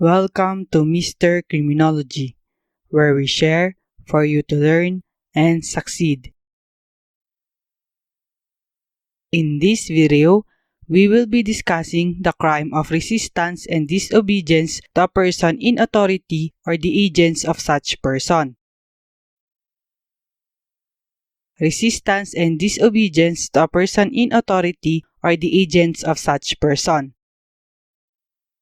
Welcome to Mr. Criminology, where we share for you to learn and succeed. In this video, we will be discussing the crime of resistance and disobedience to a person in authority or the agents of such person. Resistance and disobedience to a person in authority or the agents of such person.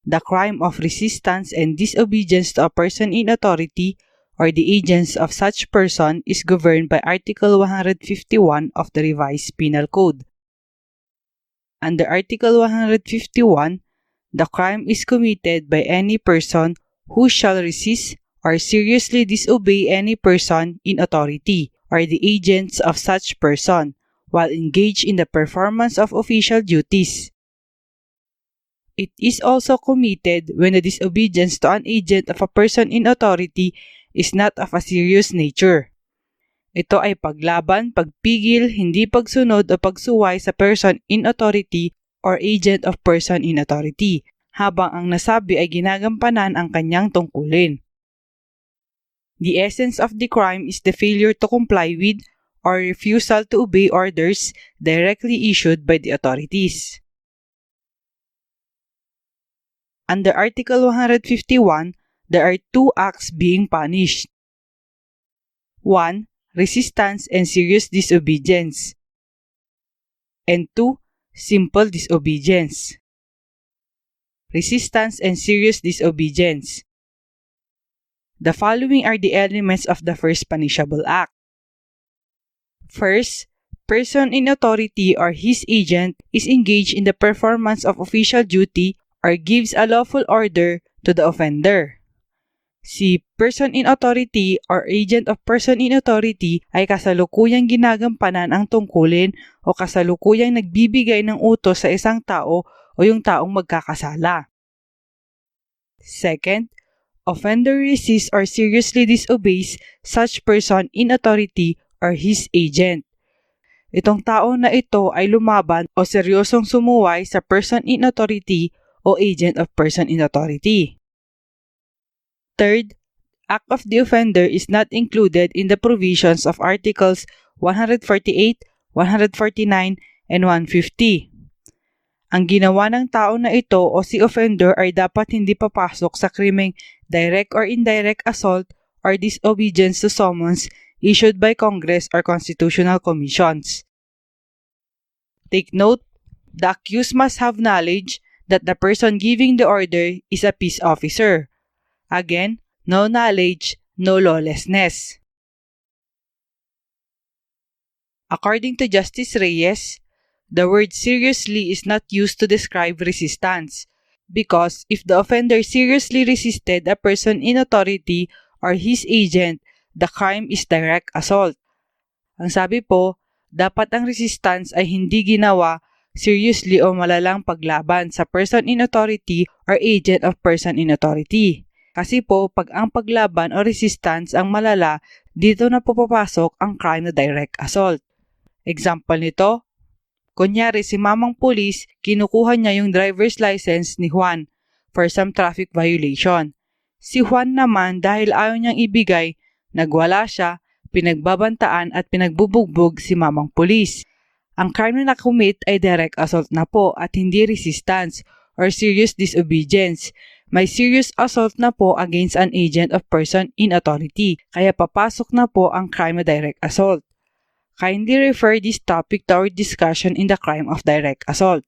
The crime of resistance and disobedience to a person in authority or the agents of such person is governed by Article 151 of the Revised Penal Code. Under Article 151, the crime is committed by any person who shall resist or seriously disobey any person in authority or the agents of such person while engaged in the performance of official duties. It is also committed when the disobedience to an agent of a person in authority is not of a serious nature. Ito ay paglaban, pagpigil, hindi pagsunod o pagsuway sa person in authority or agent of person in authority, habang ang nasabi ay ginagampanan ang kanyang tungkulin. The essence of the crime is the failure to comply with or refusal to obey orders directly issued by the authorities. Under Article 151, there are two acts being punished. 1. Resistance and serious disobedience. And 2. Simple disobedience. Resistance and serious disobedience. The following are the elements of the first punishable act. First, person in authority or his agent is engaged in the performance of official duty or gives a lawful order to the offender. Si person in authority or agent of person in authority ay kasalukuyang ginagampanan ang tungkulin o kasalukuyang nagbibigay ng utos sa isang tao o yung taong magkakasala. Second, offender resists or seriously disobeys such person in authority or his agent. Itong tao na ito ay lumaban o seryosong sumuway sa person in authority o agent of person in authority. Third, act of the offender is not included in the provisions of Articles 148, 149, and 150. Ang ginawa ng tao na ito o si offender ay dapat hindi papasok sa krimeng direct or indirect assault or disobedience to summons issued by Congress or constitutional commissions. Take note, the accused must have knowledge that the person giving the order is a peace officer. Again, no knowledge, no lawlessness. According to Justice Reyes, the word seriously is not used to describe resistance because if the offender seriously resisted a person in authority or his agent, the crime is direct assault. Ang sabi po, dapat ang resistance ay hindi ginawa seriously o malalang paglaban sa person in authority or agent of person in authority. Kasi po, pag ang paglaban o resistance ang malala, dito na po papasok ang crime na direct assault. Example nito, kunyari si mamang pulis, kinukuha niya yung driver's license ni Juan for some traffic violation. Si Juan naman dahil ayaw niyang ibigay, nagwala siya, pinagbabantaan at pinagbubugbog si mamang pulis. Ang crime na nakumit ay direct assault na po at hindi resistance or serious disobedience. May serious assault na po against an agent of person in authority, kaya papasok na po ang crime na direct assault. Kindly refer this topic to our discussion in the crime of direct assault.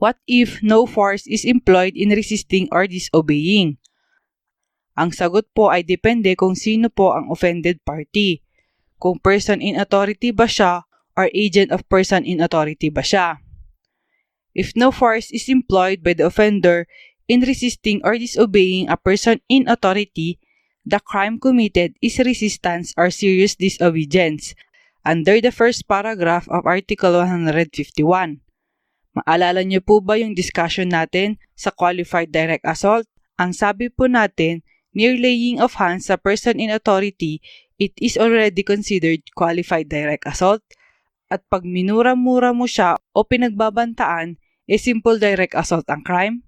What if no force is employed in resisting or disobeying? Ang sagot po ay depende kung sino po ang offended party. Kung person in authority ba siya or agent of person in authority ba siya. If no force is employed by the offender in resisting or disobeying a person in authority, the crime committed is resistance or serious disobedience under the first paragraph of Article 151. Maalala niyo po ba yung discussion natin sa qualified direct assault? Ang sabi po natin, mere laying of hands sa person in authority, it is already considered qualified direct assault. At pag minura-mura mo siya o pinagbabantaan, simple direct assault ang crime.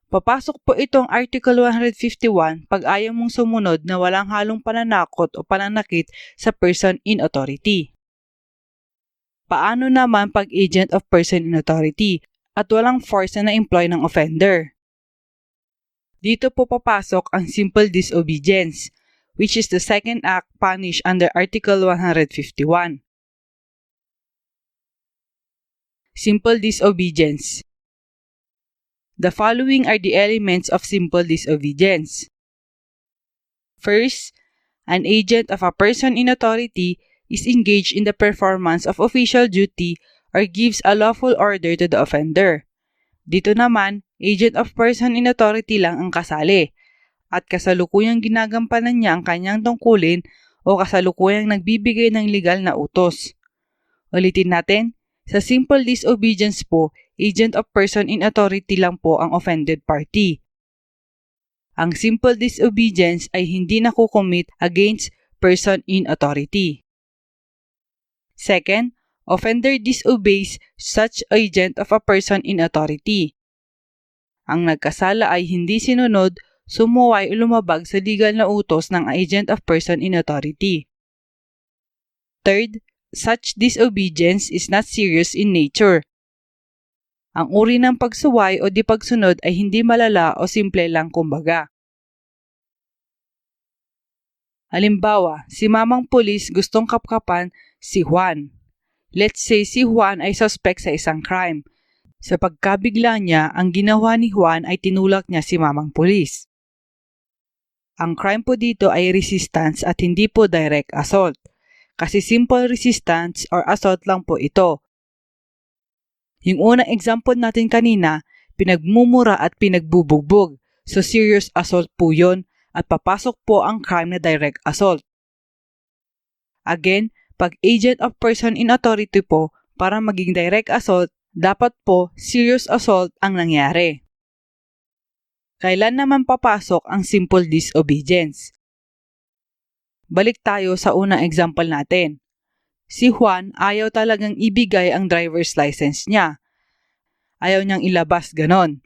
Papasok po itong Article 151 pag ayaw mong sumunod na walang halong pananakot o pananakit sa person in authority. Paano naman pag agent of person in authority at walang force na na-employ ng offender? Dito po papasok ang simple disobedience, which is the second act punished under Article 151. Simple disobedience. The following are the elements of simple disobedience. First, an agent of a person in authority is engaged in the performance of official duty or gives a lawful order to the offender. Dito naman, agent of person in authority lang ang kasali at kasalukuyang ginagampanan niya ang kanyang tungkulin o kasalukuyang nagbibigay ng legal na utos. Ulitin natin, sa simple disobedience po, agent of person in authority lang po ang offended party. Ang simple disobedience ay hindi nakukommit against person in authority. Second, offender disobeys such agent of a person in authority. Ang nagkasala ay hindi sinunod, sumuway o lumabag sa legal na utos ng agent of person in authority. Third, such disobedience is not serious in nature. Ang uri ng pagsuway o di pagsunod ay hindi malala o simple lang kumbaga. Halimbawa, si mamang pulis gustong kapkapan si Juan. Let's say si Juan ay suspect sa isang crime. Sa pagkabigla niya, ang ginawa ni Juan ay tinulak niya si mamang pulis. Ang crime po dito ay resistance at hindi po direct assault. Kasi simple resistance or assault lang po ito. Yung unang example natin kanina, pinagmumura at pinagbubugbog. So serious assault po yun at papasok po ang crime na direct assault. Again, pag agent of person in authority po, para maging direct assault, dapat po serious assault ang nangyari. Kailan naman papasok ang simple disobedience? Balik tayo sa unang example natin. Si Juan ayaw talagang ibigay ang driver's license niya. Ayaw niyang ilabas ganon.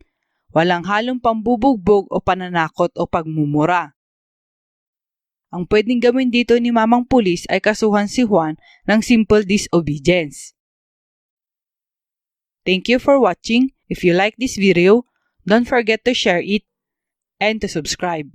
Walang halong pambubugbog o pananakot o pagmumura. Ang pwedeng gawin dito ni mamang pulis ay kasuhan si Juan ng simple disobedience. Thank you for watching. If you like this video, don't forget to share it and to subscribe.